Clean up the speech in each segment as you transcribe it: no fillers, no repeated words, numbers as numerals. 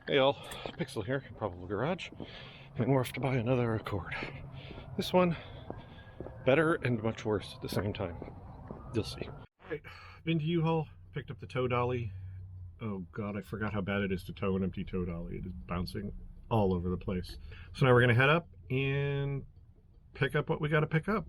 Hey all, Pixel here, Probable Garage, and we're off to buy another Accord. This one, better and much worse at the same time. You'll see. Alright, been to U-Haul, picked up the tow dolly. Oh god, I forgot how bad it is to tow an empty tow dolly. It is bouncing all over the place. So now we're gonna head up and pick up what we gotta pick up.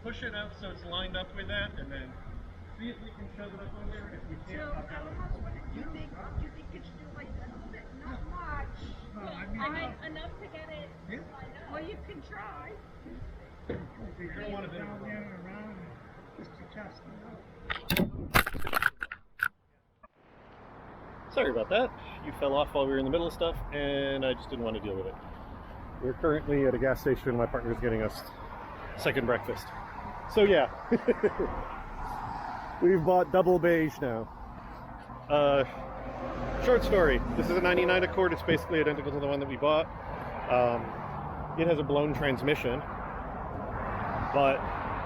Push it up so it's lined up with that, and then see if we can shove it up on there. If we can't, So, what do you think? Do you think it should do like a little bit? Not much. I mean, enough to get it. Yeah. Well, you can try. you don't want to down there and around and just to test it out. Sorry about that. You fell off while we were in the middle of stuff, and I just didn't want to deal with it. We're currently at a gas station. My partner's getting us second breakfast. So yeah, we've bought double beige now. Short story, this is a 99 Accord. It's basically identical to the one that we bought. It has a blown transmission, but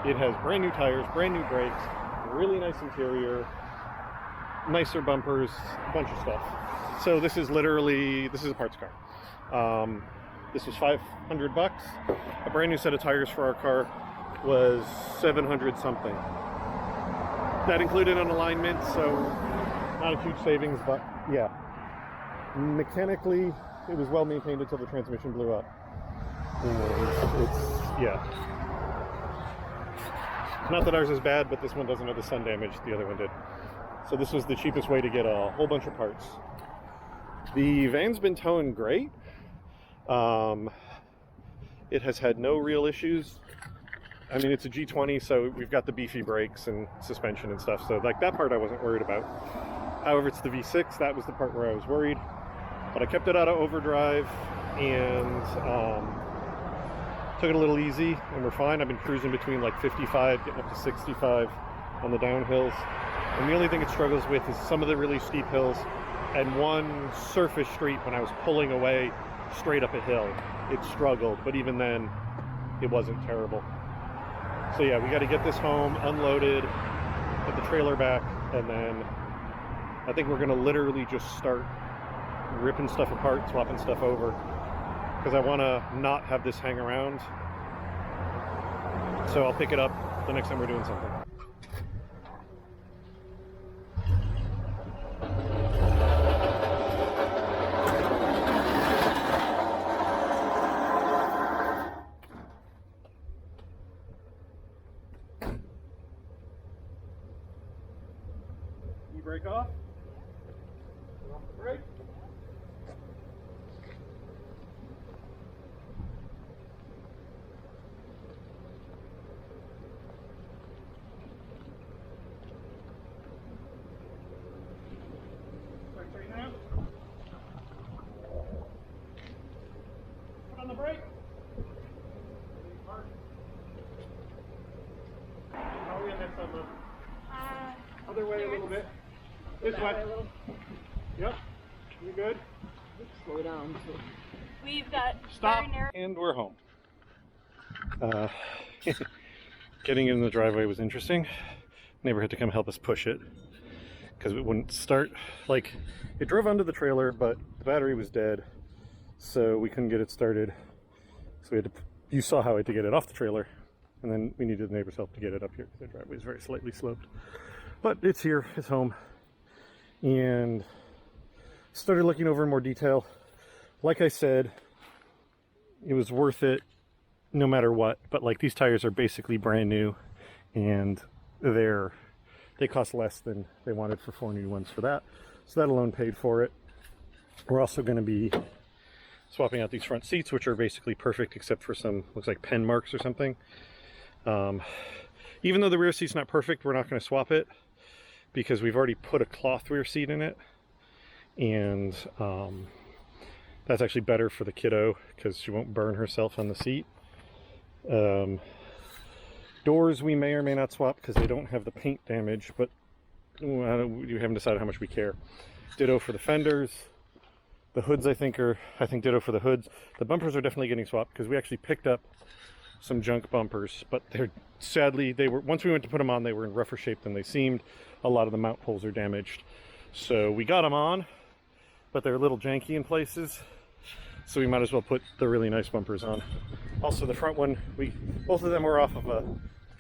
it has brand new tires, brand new brakes, really nice interior, nicer bumpers, a bunch of stuff. So this is literally, this is a parts car. This was $500. A brand new set of tires for our car was 700 something. That included an alignment, so not a huge savings, but yeah. Mechanically, it was well maintained until the transmission blew up. Yeah. Not that ours is bad, but this one doesn't have the sun damage the other one did. So this was the cheapest way to get a whole bunch of parts. The van's been towing great. It has had no real issues. I mean, it's a G20, so we've got the beefy brakes and suspension and stuff, so like that part I wasn't worried about. However, it's the V6, that was the part where I was worried. But I kept it out of overdrive and took it a little easy, and we're fine. I've been cruising between like 55, getting up to 65 on the downhills. And the only thing it struggles with is some of the really steep hills and one surface street when I was pulling away straight up a hill. It struggled, but even then, it wasn't terrible. So yeah, we got to get this home, unloaded, put the trailer back, and then I think we're going to literally just start ripping stuff apart, swapping stuff over, because I want to not have this hang around. So I'll pick it up the next time we're doing something. Brake off. Off the brake. Start straightening out. Put on the brake. How are we on that side, Lou? Other way a little bit. This way. Yep. You good? Slow down. So. We've got Stop. And we're home. Getting in the driveway was interesting. Neighbor had to come help us push it because it wouldn't start. Like, it drove onto the trailer, but the battery was dead, so we couldn't get it started. So we had to. You saw how I had to get it off the trailer, and then we needed the neighbor's help to get it up here because the driveway is very slightly sloped. But it's here. It's home. And started looking over in more detail. Like I said, it was worth it no matter what, but like these tires are basically brand new, and they cost less than they wanted for 4 new ones for that, so that alone paid for it. We're also going to be swapping out these front seats, which are basically perfect except for some, looks like pen marks or something. Even though the rear seat's not perfect, we're not going to swap it because we've already put a cloth rear seat in it, and that's actually better for the kiddo because she won't burn herself on the seat. Doors we may or may not swap because they don't have the paint damage, but you haven't decided how much we care. Ditto for the fenders. The hoods I think ditto for the hoods. The bumpers are definitely getting swapped because we actually picked up some junk bumpers, but sadly once we went to put them on, they were in rougher shape than they seemed. A lot of the mount holes are damaged. So we got them on, but they're a little janky in places. So we might as well put the really nice bumpers on. Also the front one, both of them were off of a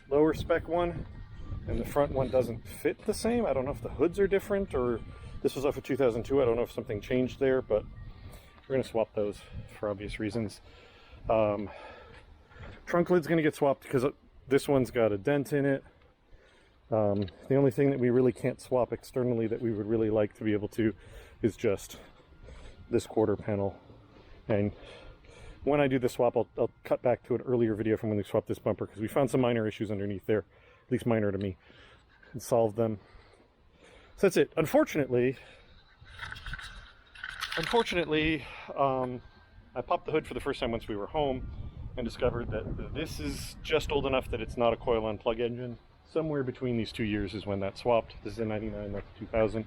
lower spec one, and the front one doesn't fit the same. I don't know if the hoods are different, or this was off of 2002. I don't know if something changed there, but we're gonna swap those for obvious reasons. Trunk lid's gonna get swapped because this one's got a dent in it. The only thing that we really can't swap externally that we would really like to be able to is just this quarter panel. And when I do the swap, I'll cut back to an earlier video from when we swapped this bumper, because we found some minor issues underneath there, at least minor to me, and solved them. So that's it. Unfortunately, I popped the hood for the first time once we were home and discovered that this is just old enough that it's not a coil-on plug engine. Somewhere between these 2 years is when that swapped. This is a 99, that's 2000.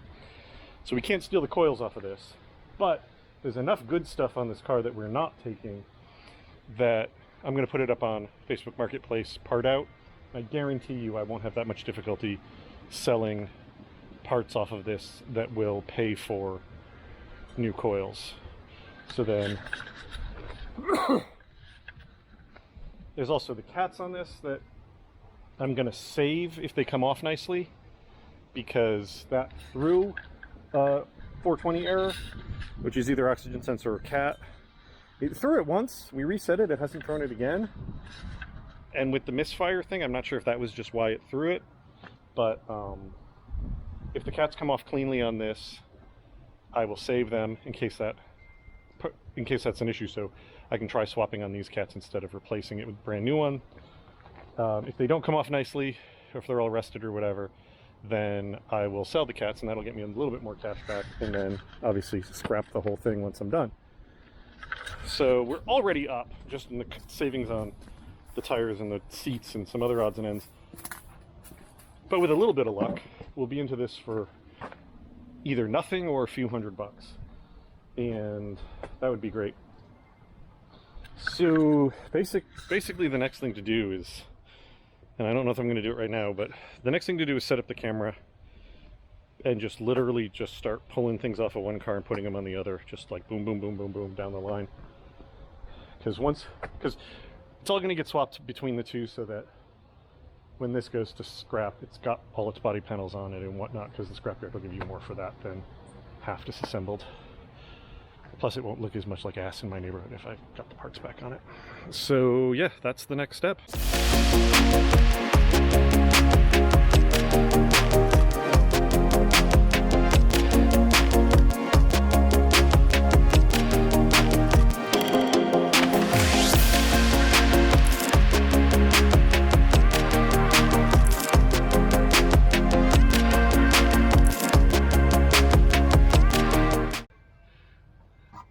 So we can't steal the coils off of this, but there's enough good stuff on this car that we're not taking that I'm going to put it up on Facebook Marketplace, part out. I guarantee you I won't have that much difficulty selling parts off of this that will pay for new coils. So then there's also the cats on this that I'm going to save if they come off nicely, because that threw 420 error, which is either oxygen sensor or cat. It threw it once, we reset it, it hasn't thrown it again. And with the misfire thing, I'm not sure if that was just why it threw it, but if the cats come off cleanly on this, I will save them in case that's an issue, so I can try swapping on these cats instead of replacing it with a brand new one. If they don't come off nicely, or if they're all rusted or whatever, then I will sell the cats, and that'll get me a little bit more cash back, and then obviously scrap the whole thing once I'm done. So we're already up just in the savings on the tires and the seats and some other odds and ends. But with a little bit of luck, we'll be into this for either nothing or a few $100, and that would be great. So basically the next thing to do is, and I don't know if I'm going to do it right now, but the next thing to do is set up the camera and just literally just start pulling things off of one car and putting them on the other, just like boom, boom, boom, boom, boom down the line. Because it's all going to get swapped between the two, so that when this goes to scrap, it's got all its body panels on it and whatnot, because the scrapyard will give you more for that than half disassembled. Plus it won't look as much like ass in my neighborhood if I've got the parts back on it. So yeah, that's the next step.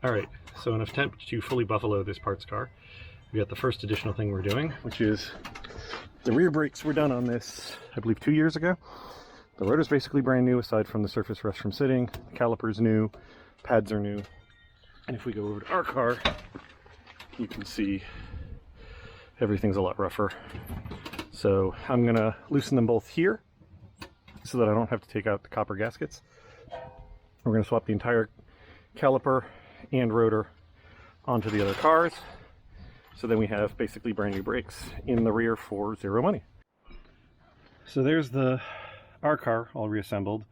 Alright, so in an attempt to fully buffalo this parts car, we got the first additional thing we're doing, which is the rear brakes were done on this, I believe 2 years ago. The rotor's basically brand new aside from the surface rust from sitting, the caliper's new, pads are new, and if we go over to our car, you can see everything's a lot rougher. So I'm going to loosen them both here so that I don't have to take out the copper gaskets. We're going to swap the entire caliper and rotor onto the other cars, so then we have basically brand new brakes in the rear for zero money. So there's our car all reassembled.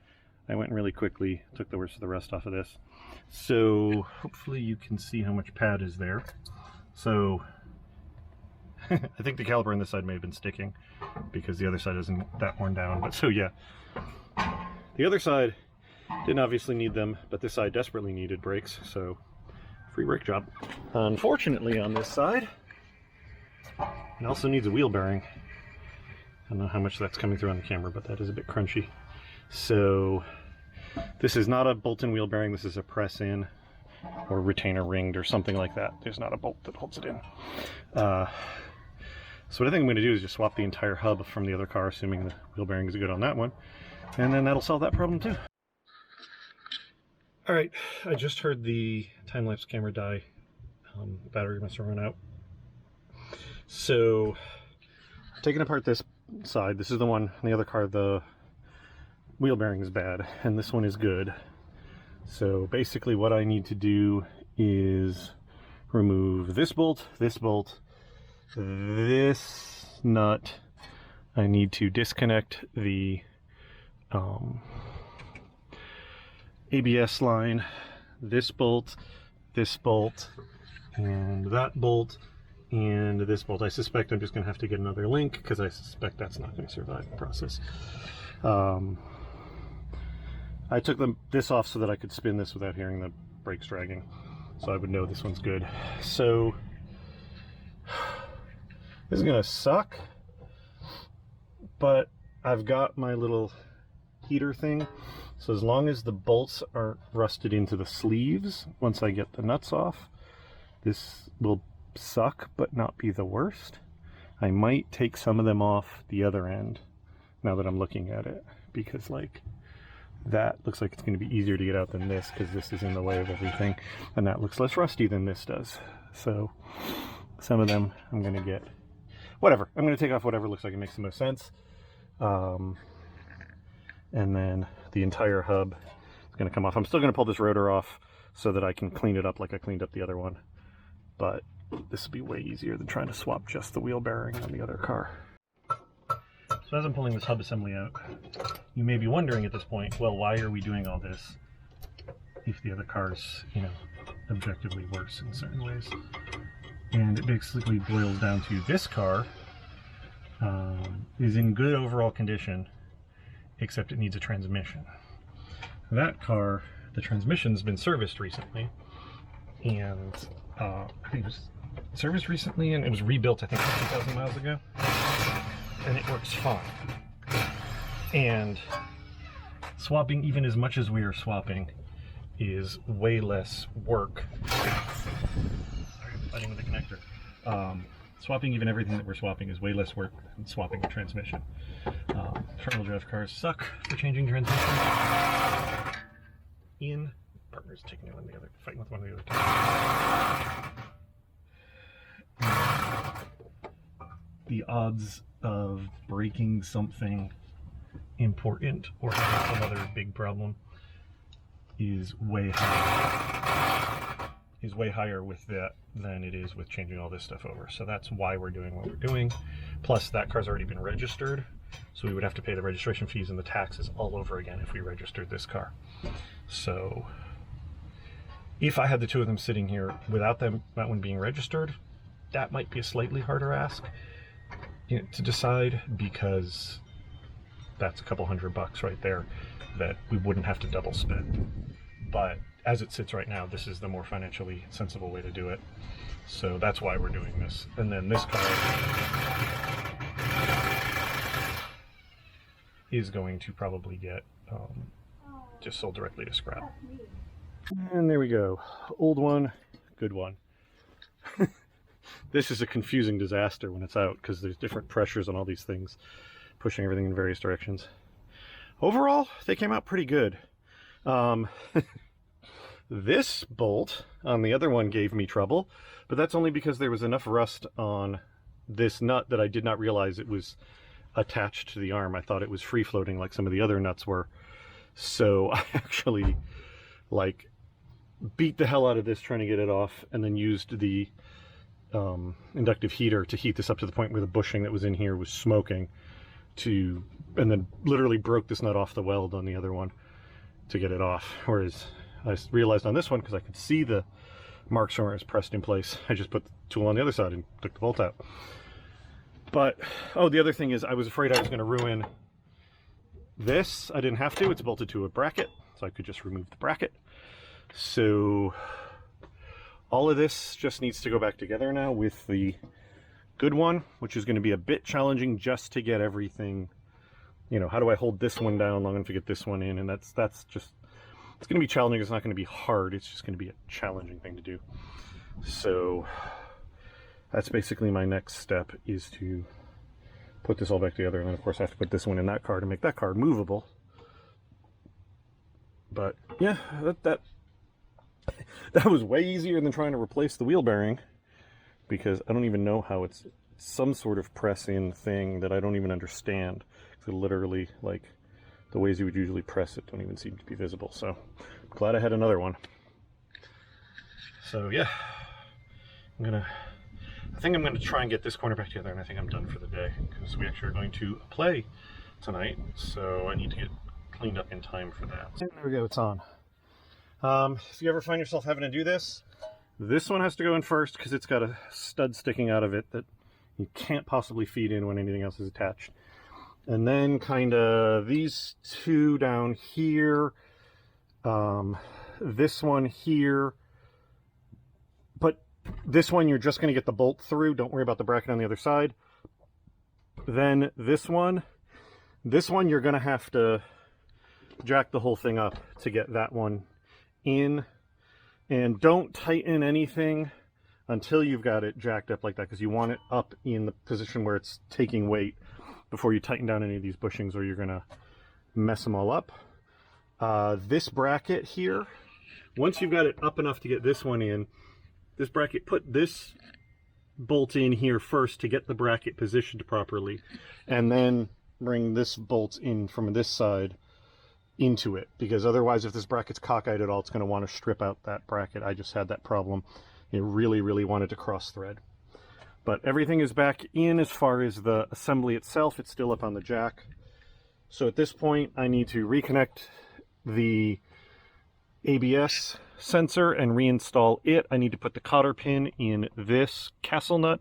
I went really quickly, took the worst of the rust off of this. So hopefully you can see how much pad is there. So I think the caliper on this side may have been sticking because the other side isn't that worn down, but so yeah. The other side didn't obviously need them, but this side desperately needed brakes, so free brake job. Unfortunately on this side, it also needs a wheel bearing. I don't know how much that's coming through on the camera, but that is a bit crunchy. So this is not a bolt-in wheel bearing, this is a press-in or retainer ringed or something like that. There's not a bolt that holds it in. So what I think I'm going to do is just swap the entire hub from the other car, assuming the wheel bearing is good on that one, and then that'll solve that problem too. All right, I just heard the time-lapse camera die. Battery must have run out. So, taking apart this side, this is the one in the other car, the wheel bearing is bad, and this one is good. So basically what I need to do is remove this bolt, this nut. I need to disconnect the ABS line, this bolt, and that bolt, and this bolt. I suspect I'm just going to have to get another link because I suspect that's not going to survive the process. I took this off so that I could spin this without hearing the brakes dragging, so I would know this one's good. So this is going to suck, but I've got my little heater thing, so as long as the bolts aren't rusted into the sleeves once I get the nuts off, this will suck but not be the worst. I might take some of them off the other end now that I'm looking at it, because like that looks like it's going to be easier to get out than this, because this is in the way of everything, and that looks less rusty than this does. So some of them I'm going to get, whatever, I'm going to take off whatever looks like it makes the most sense. And then the entire hub is going to come off. I'm still going to pull this rotor off so that I can clean it up like I cleaned up the other one, but this will be way easier than trying to swap just the wheel bearing on the other car. So as I'm pulling this hub assembly out, you may be wondering at this point, well, why are we doing all this if the other car's, you know, objectively worse in certain ways? And it basically boils down to this car is in good overall condition, except it needs a transmission. That car, the transmission's been serviced recently, and I think it was serviced recently, and it was rebuilt, I think, 50,000 miles ago, and it works fine. And swapping, even as much as we are swapping, is way less work. Sorry, I'm fighting with the connector. Swapping even everything that we're swapping is way less work than swapping a transmission. Front-wheel drive cars suck for changing transmission. Ian, partner's taking one of the other, fighting with one of the other tires. The odds of breaking something important or having some other big problem is way higher with that than it is with changing all this stuff over. So that's why we're doing what we're doing. Plus that car's already been registered, so we would have to pay the registration fees and the taxes all over again if we registered this car. So if I had the two of them sitting here without that one being registered, that might be a slightly harder ask, you know, to decide, because that's a couple $100 right there that we wouldn't have to double spend. But as it sits right now, this is the more financially sensible way to do it. So that's why we're doing this. And then this car is going to probably get just sold directly to scrap. And there we go. Old one, good one. This is a confusing disaster when it's out, because there's different pressures on all these things, pushing everything in various directions. Overall, they came out pretty good. This bolt on the other one gave me trouble, but that's only because there was enough rust on this nut that I did not realize it was attached to the arm. I thought it was free floating like some of the other nuts were. So I actually like beat the hell out of this trying to get it off, and then used the inductive heater to heat this up to the point where the bushing that was in here was smoking, and then literally broke this nut off the weld on the other one to get it off. Whereas I realized on this one, because I could see the marks from where it's pressed in place, I just put the tool on the other side and took the bolt out. But, oh, the other thing is I was afraid I was going to ruin this. I didn't have to. It's bolted to a bracket, so I could just remove the bracket. So all of this just needs to go back together now with the good one, which is going to be a bit challenging just to get everything, you know, how do I hold this one down long enough to get this one in? And that's just, it's going to be challenging. It's not going to be hard. It's just going to be a challenging thing to do. So that's basically my next step, is to put this all back together. And then of course I have to put this one in that car to make that car movable. But yeah, that was way easier than trying to replace the wheel bearing, because I don't even know how it's some sort of press-in thing that I don't even understand. So literally, like, the ways you would usually press it don't even seem to be visible. So I'm glad I had another one. So yeah, I think I'm gonna try and get this corner back together, and I think I'm done for the day, because we actually are going to play tonight, so I need to get cleaned up in time for that. There we go, it's on. If you ever find yourself having to do this one has to go in first, because it's got a stud sticking out of it that you can't possibly feed in when anything else is attached. And then kind of these two down here, this one here, but this one you're just going to get the bolt through. Don't worry about the bracket on the other side. Then this one you're going to have to jack the whole thing up to get that one in. And don't tighten anything until you've got it jacked up like that, because you want it up in the position where it's taking weight before you tighten down any of these bushings, or you're going to mess them all up. This bracket here, once you've got it up enough to get this one in, this bracket, put this bolt in here first to get the bracket positioned properly, and then bring this bolt in from this side into it, because otherwise if this bracket's cockeyed at all, it's going to want to strip out that bracket. I just had that problem. It really wanted to cross thread. But everything is back in as far as the assembly itself. It's still up on the jack. So at this point I need to reconnect the ABS sensor and reinstall it. I need to put the cotter pin in this castle nut.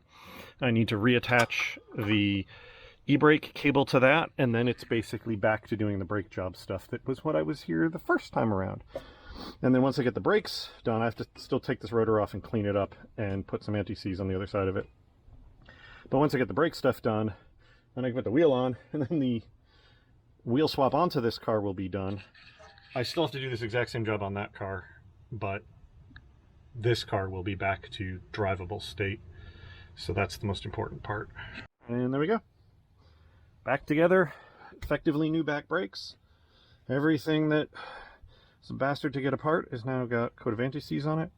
I need to reattach the e-brake cable to that, and then it's basically back to doing the brake job stuff that was what I was here the first time around. And then once I get the brakes done, I have to still take this rotor off and clean it up and put some anti-seize on the other side of it. But once I get the brake stuff done, then I can put the wheel on, and then the wheel swap onto this car will be done. I still have to do this exact same job on that car, but this car will be back to drivable state. So that's the most important part. And there we go. Back together, effectively new back brakes. Everything that is a bastard to get apart has now got a coat of anti-seize on it.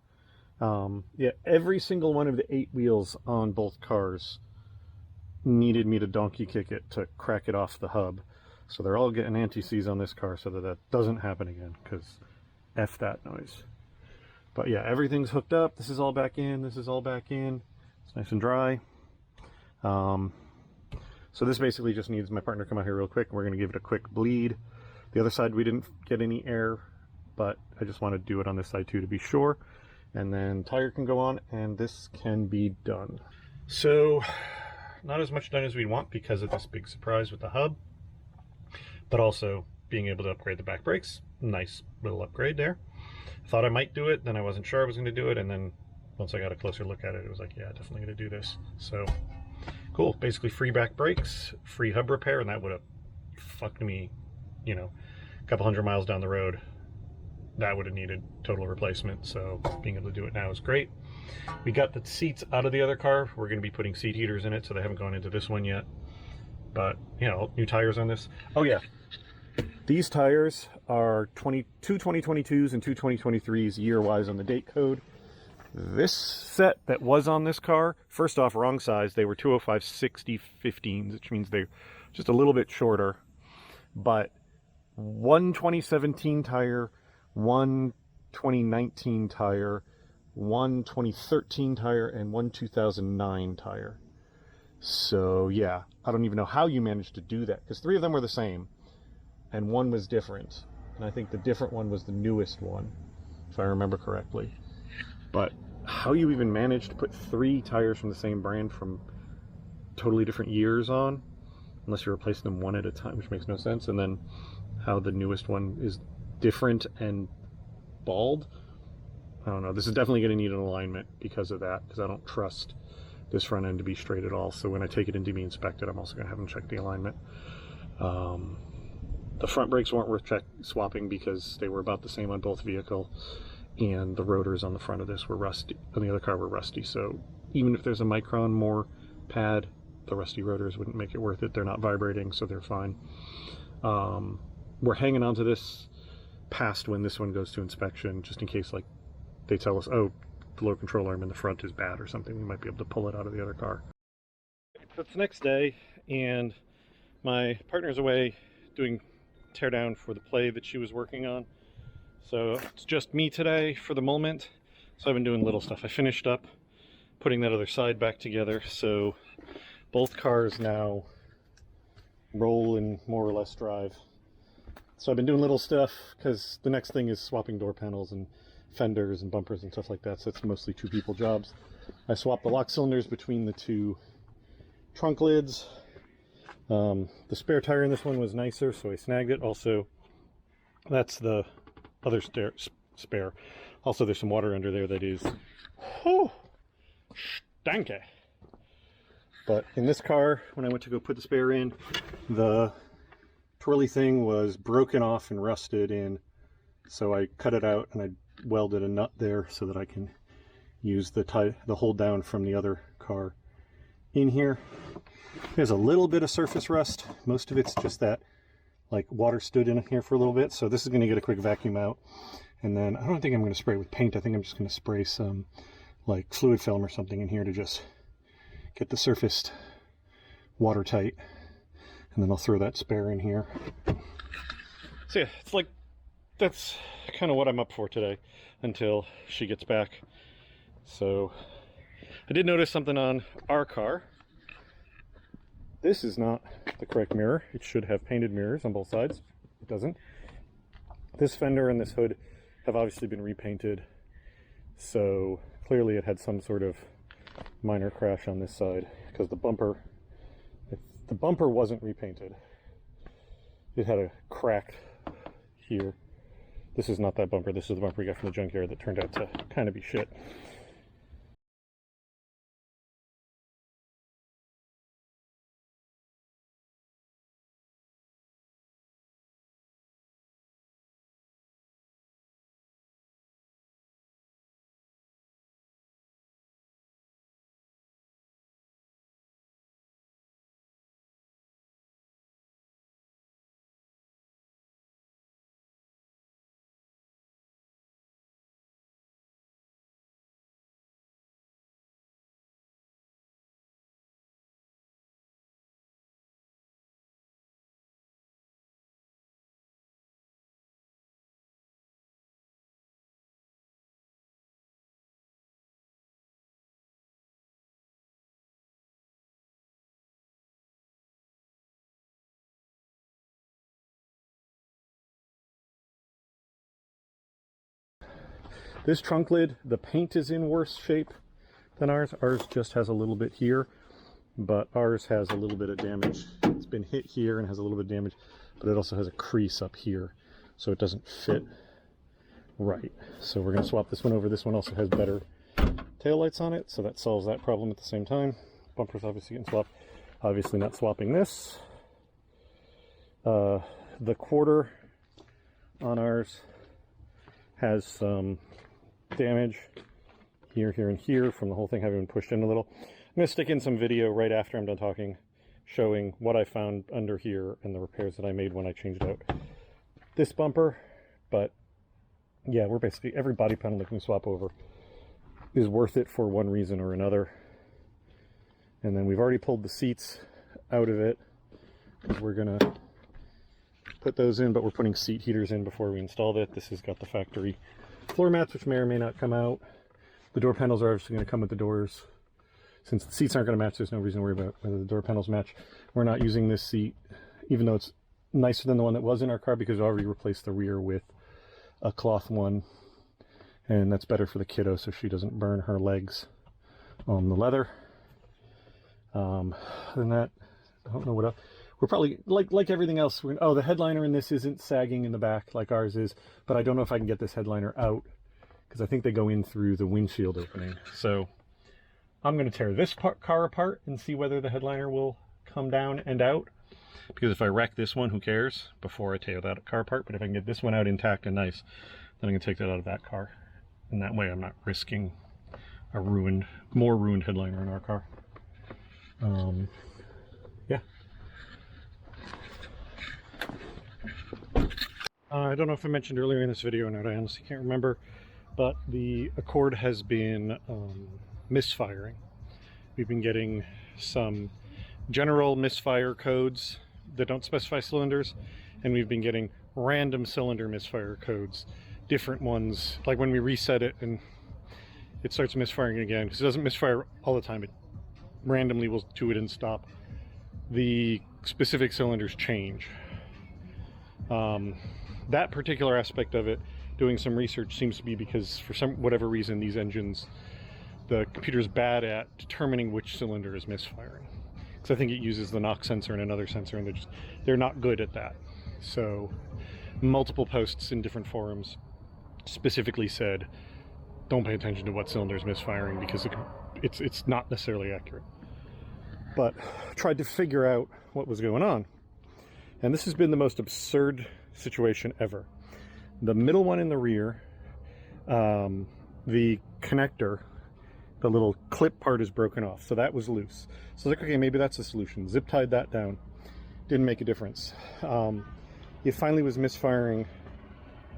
Yeah, every single one of the 8 wheels on both cars needed me to donkey kick it to crack it off the hub. So they're all getting anti-seize on this car so that that doesn't happen again, because F that noise. But yeah, everything's hooked up. This is all back in. This is all back in. It's nice and dry. So this basically just needs my partner to come out here real quick, and we're going to give it a quick bleed. The other side we didn't get any air, but I just want to do it on this side too to be sure. And then tire can go on, and this can be done. So not as much done as we'd want because of this big surprise with the hub, but also being able to upgrade the back brakes. Nice little upgrade there. Thought I might do it, then I wasn't sure I was going to do it, and then once I got a closer look at it, it was like, yeah, definitely going to do this. So cool. Basically free back brakes, free hub repair, and that would have fucked me, you know, a couple hundred miles down the road. That would have needed total replacement, so being able to do it now is great. We got the seats out of the other car. We're going to be putting seat heaters in it, so they haven't gone into this one yet. But, you know, new tires on this. Oh yeah, these tires are 2 2022s and 2 2023s year-wise on the date code. This set that was on this car, first off, wrong size. They were 205/60 15s, which means they're just a little bit shorter. But one 2017 tire, one 2019 tire, one 2013 tire, and one 2009 tire. So yeah, I don't even know how you managed to do that, because 3 of them were the same and one was different, and I think the different one was the newest one, if I remember correctly. But how you even managed to put 3 tires from the same brand from totally different years on, unless you're replacing them one at a time, which makes no sense, and then how the newest one is different and bald, I don't know. This is definitely going to need an alignment because of that, because I don't trust this front end to be straight at all. So when I take it in to be inspected, I'm also going to have them check the alignment. The front brakes weren't worth swapping because they were about the same on both vehicles, and the rotors on the front of this were rusty, on the other car were rusty, so even if there's a micron more pad, the rusty rotors wouldn't make it worth it. They're not vibrating, so they're fine. We're hanging on to this past when this one goes to inspection, just in case like they tell us, oh, the low control arm in the front is bad or something. We might be able to pull it out of the other car. So it's the next day, and my partner's away doing teardown for the play that she was working on. So it's just me today for the moment. So I've been doing little stuff. I finished up putting that other side back together, so both cars now roll and more or less drive. So I've been doing little stuff because the next thing is swapping door panels and fenders and bumpers and stuff like that, so it's mostly two people jobs. I swapped the lock cylinders between the two trunk lids. The spare tire in this one was nicer, so I snagged it. Also, that's the other spare. Also, there's some water under there that is stanky. But in this car, when I went to go put the spare in, the twirly thing was broken off and rusted in, so I cut it out and I welded a nut there so that I can use the hold down from the other car in here. There's a little bit of surface rust. Most of it's just that like water stood in here for a little bit, so this is going to get a quick vacuum out, and then I don't think I'm going to spray it with paint. I think I'm just going to spray some like fluid film or something in here to just get the surface watertight, and then I'll throw that spare in here. So yeah, it's like that's kind of what I'm up for today until she gets back. So I did notice something on our car. This is not the correct mirror. It should have painted mirrors on both sides. It doesn't. This fender and this hood have obviously been repainted, so clearly it had some sort of minor crash on this side, because the bumper wasn't repainted. It had a crack here. This is not that bumper. This is the bumper we got from the junkyard that turned out to kind of be shit. This trunk lid, the paint is in worse shape than ours. Ours just has a little bit here, but ours has a little bit of damage. It's been hit here and has a little bit of damage, but it also has a crease up here, so it doesn't fit right. So we're going to swap this one over. This one also has better taillights on it, so that solves that problem at the same time. Bumper's obviously getting swapped. Obviously not swapping this. The quarter on ours has some damage here, here, and here from the whole thing having been pushed in a little. I'm going to stick in some video right after I'm done talking, showing what I found under here and the repairs that I made when I changed out this bumper. But yeah, we're basically, every body panel that we swap over is worth it for one reason or another. And then we've already pulled the seats out of it. We're going to put those in, but we're putting seat heaters in before we installed it. This has got the factory floor mats, which may or may not come out. The door panels are obviously going to come with the doors. Since the seats aren't going to match, there's no reason to worry about whether the door panels match. We're not using this seat, even though it's nicer than the one that was in our car, because we already replaced the rear with a cloth one, and that's better for the kiddo so she doesn't burn her legs on the leather. Other than that, I don't know what else. We're probably, like everything else, oh, the headliner in this isn't sagging in the back like ours is, but I don't know if I can get this headliner out, because I think they go in through the windshield opening. So I'm going to tear this car apart and see whether the headliner will come down and out, because if I wreck this one, who cares, before I tear that car apart. But if I can get this one out intact and nice, then I'm going to take that out of that car. And that way I'm not risking a more ruined headliner in our car. Yeah. I don't know if I mentioned earlier in this video or not, I honestly can't remember, but the Accord has been misfiring. We've been getting some general misfire codes that don't specify cylinders, and we've been getting random cylinder misfire codes, different ones, like when we reset it and it starts misfiring again, because it doesn't misfire all the time, it randomly will do it and stop. The specific cylinders change. That particular aspect of it, doing some research, seems to be because for whatever reason these engines, the computer's bad at determining which cylinder is misfiring. Because I think it uses the knock sensor and another sensor, and they're not good at that. So multiple posts in different forums specifically said, don't pay attention to what cylinder is misfiring because it's not necessarily accurate. But tried to figure out what was going on. And this has been the most absurd situation ever. The middle one in the rear, the connector, the little clip part is broken off, so that was loose. So I was like, okay, maybe that's the solution. Zip tied that down. Didn't make a difference. It finally was misfiring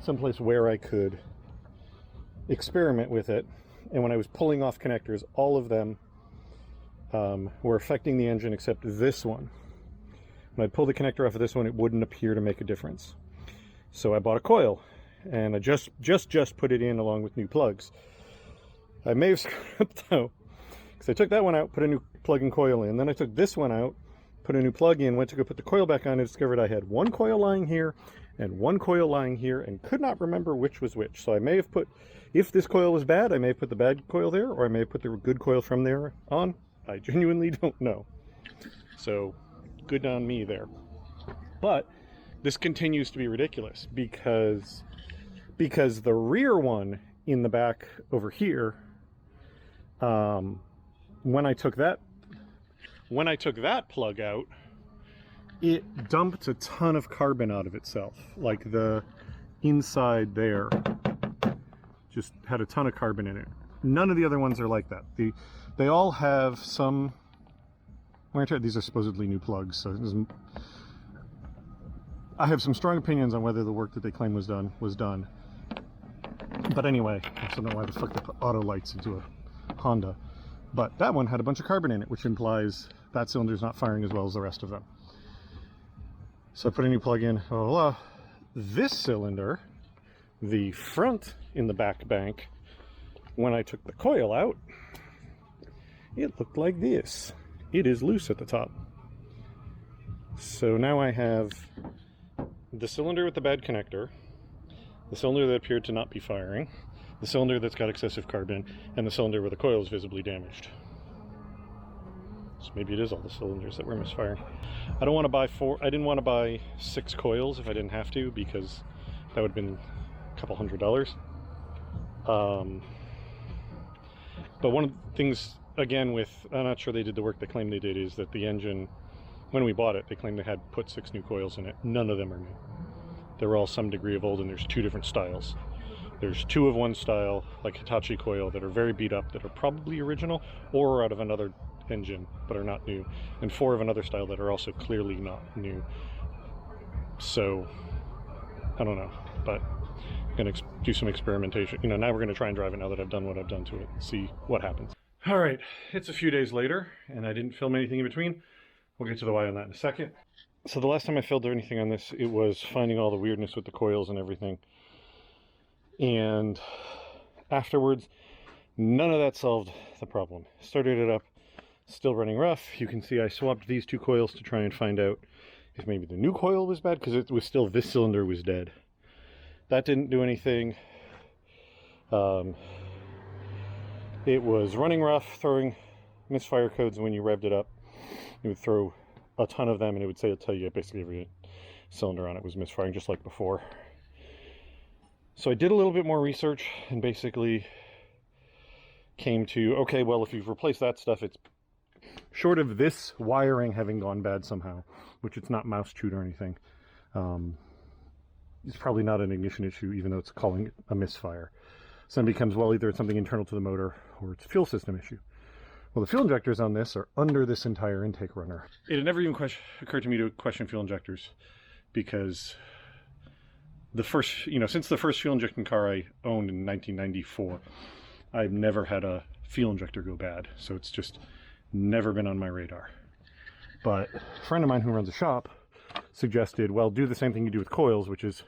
someplace where I could experiment with it, and when I was pulling off connectors, all of them were affecting the engine except this one. When I pulled the connector off of this one, it wouldn't appear to make a difference. So I bought a coil, and I just put it in along with new plugs. I may have screwed up though, because I took that one out, put a new plug and coil in, then I took this one out, put a new plug in, went to go put the coil back on, and discovered I had one coil lying here and one coil lying here, and could not remember which was which. So I may have put, if this coil was bad, I may have put the bad coil there, or I may have put the good coil from there on. I genuinely don't know. So good on me there. But this continues to be ridiculous because the rear one in the back over here, when I took that plug out, it dumped a ton of carbon out of itself. Like the inside there just had a ton of carbon in it. None of the other ones are like that. They all have some, these are supposedly new plugs, so I have some strong opinions on whether the work that they claim was done. But anyway, I still don't know why the fuck they put auto lights into a Honda. But that one had a bunch of carbon in it, which implies that cylinder's not firing as well as the rest of them. So I put a new plug in, blah, blah, blah. This cylinder, the front in the back bank, when I took the coil out, it looked like this. It is loose at the top. So now I have the cylinder with the bad connector, the cylinder that appeared to not be firing, the cylinder that's got excessive carbon, and the cylinder where the coil is visibly damaged. So maybe it is all the cylinders that were misfiring. I don't want to buy I didn't want to buy 6 coils if I didn't have to, because that would have been a couple $100. But one of the things, again, I'm not sure they did the work they claim they did, is that the engine, when we bought it, they claimed they had put 6 new coils in it. None of them are new. They're all some degree of old, and there's 2 different styles. There's 2 of one style, like Hitachi coil, that are very beat up, that are probably original, or out of another engine, but are not new. And 4 of another style that are also clearly not new. So, I don't know, but I'm going to do some experimentation. Now we're going to try and drive it now that I've done what I've done to it, see what happens. All right, it's a few days later, and I didn't film anything in between. We'll get to the why on that in a second. So the last time I filmed anything on this, it was finding all the weirdness with the coils and everything. And afterwards, none of that solved the problem. Started it up, still running rough. You can see I swapped these 2 coils to try and find out if maybe the new coil was bad, because it was still, this cylinder was dead. That didn't do anything. It was running rough, throwing misfire codes, and when you revved it up, it would throw a ton of them, and it would tell you basically every cylinder on it was misfiring, just like before. So I did a little bit more research and basically came to, okay, well, if you've replaced that stuff, it's short of this wiring having gone bad somehow, which it's not mouse chewed or anything. It's probably not an ignition issue, even though it's calling it a misfire. So then it becomes, well, either it's something internal to the motor or it's a fuel system issue. Well, the fuel injectors on this are under this entire intake runner. It had never even occurred to me to question fuel injectors because the first, since the first fuel injecting car I owned in 1994, I've never had a fuel injector go bad. So it's just never been on my radar. But a friend of mine who runs a shop suggested, well, do the same thing you do with coils, which is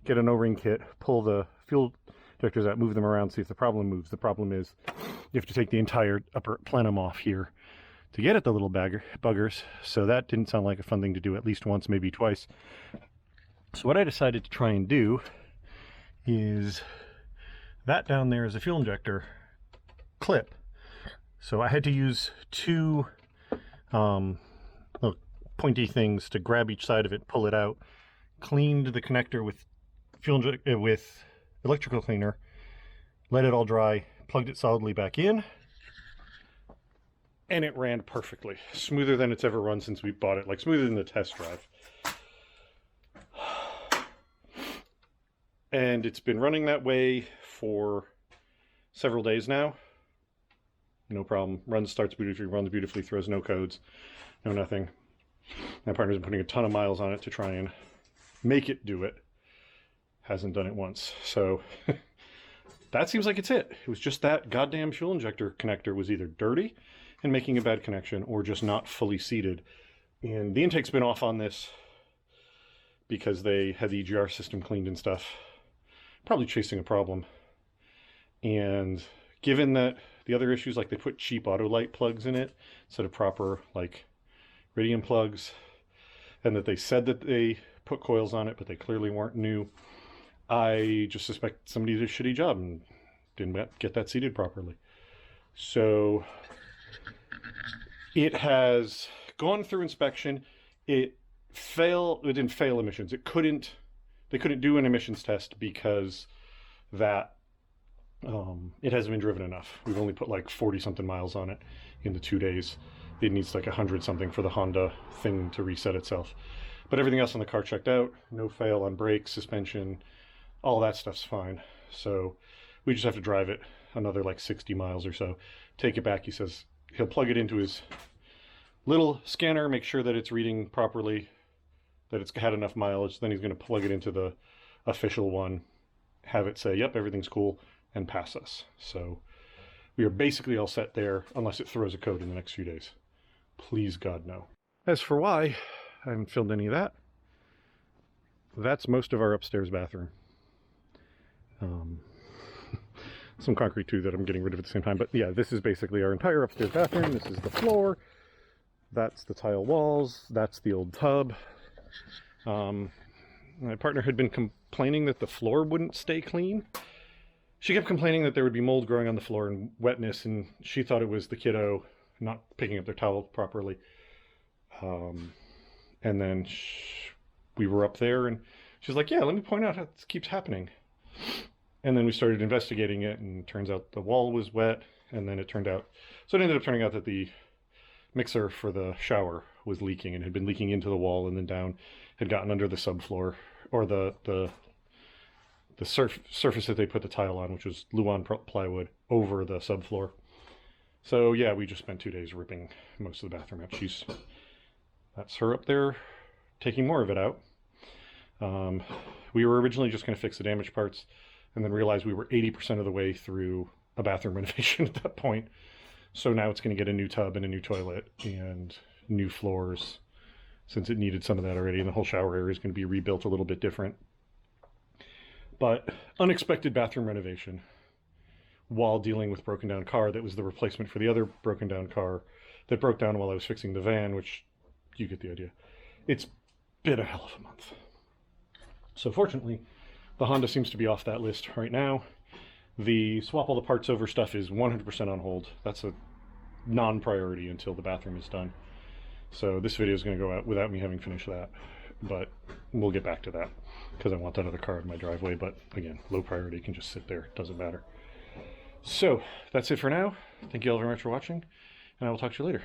get an O-ring kit, pull the fuel injectors out, move them around, see if the problem moves. The problem is you have to take the entire upper plenum off here to get at the little buggers. So that didn't sound like a fun thing to do at least once, maybe twice. So what I decided to try and do is that down there is a fuel injector clip. So I had to use two little pointy things to grab each side of it, pull it out, cleaned the connector with with electrical cleaner, let it all dry, plugged it solidly back in, and it ran perfectly. Smoother than it's ever run since we bought it, like smoother than the test drive. And it's been running that way for several days now. No problem. Runs, starts beautifully, runs beautifully, throws no codes, no nothing. My partner's been putting a ton of miles on it to try and make it do it. Hasn't done it once. So that seems like it's it. It was just that goddamn fuel injector connector was either dirty and making a bad connection or just not fully seated. And the intake's been off on this because they had the EGR system cleaned and stuff. Probably chasing a problem. And given that the other issues, like they put cheap Autolite plugs in it instead of proper like Iridium plugs, and that they said that they put coils on it, but they clearly weren't new, I just suspect somebody did a shitty job and didn't get that seated properly. So it has gone through inspection. It didn't fail emissions. They couldn't do an emissions test because that it hasn't been driven enough. We've only put like 40 something miles on it in the 2 days. It needs like 100 something for the Honda thing to reset itself. But everything else on the car checked out. No fail on brakes, suspension, all that stuff's fine. So we just have to drive it another like 60 miles or so. Take it back. He says he'll plug it into his little scanner, make sure that it's reading properly, that it's had enough mileage. Then he's going to plug it into the official one, have it say, yep, everything's cool, and pass us. So we are basically all set there, unless it throws a code in the next few days. Please, God, no. As for why I haven't filmed any of that, that's most of our upstairs bathroom. Some concrete too that I'm getting rid of at the same time. But yeah, this is basically our entire upstairs bathroom. This is the floor. That's the tile walls. That's the old tub. My partner had been complaining that the floor wouldn't stay clean. She kept complaining that there would be mold growing on the floor and wetness, and she thought it was the kiddo not picking up their towel properly. And then we were up there, and she's like, yeah, let me point out how this keeps happening. And then we started investigating it, and it turns out the wall was wet, and then it ended up turning out that the mixer for the shower was leaking and had been leaking into the wall and then down, had gotten under the subfloor, or the surface that they put the tile on, which was Luan plywood, over the subfloor. So yeah, we just spent 2 days ripping most of the bathroom out. That's her up there taking more of it out. We were originally just going to fix the damaged parts, and then realized we were 80% of the way through a bathroom renovation at that point. So now it's going to get a new tub and a new toilet and new floors, since it needed some of that already, and the whole shower area is going to be rebuilt a little bit different. But unexpected bathroom renovation while dealing with broken down car that was the replacement for the other broken down car that broke down while I was fixing the van, which you get the idea. It's been a hell of a month. So fortunately, the Honda seems to be off that list right now. The swap all the parts over stuff is 100% on hold. That's a non-priority until the bathroom is done. So this video is going to go out without me having finished that, but we'll get back to that because I want that other car in my driveway. But again, low priority, can just sit there, doesn't matter. So that's it for now. Thank you all very much for watching, and I will talk to you later.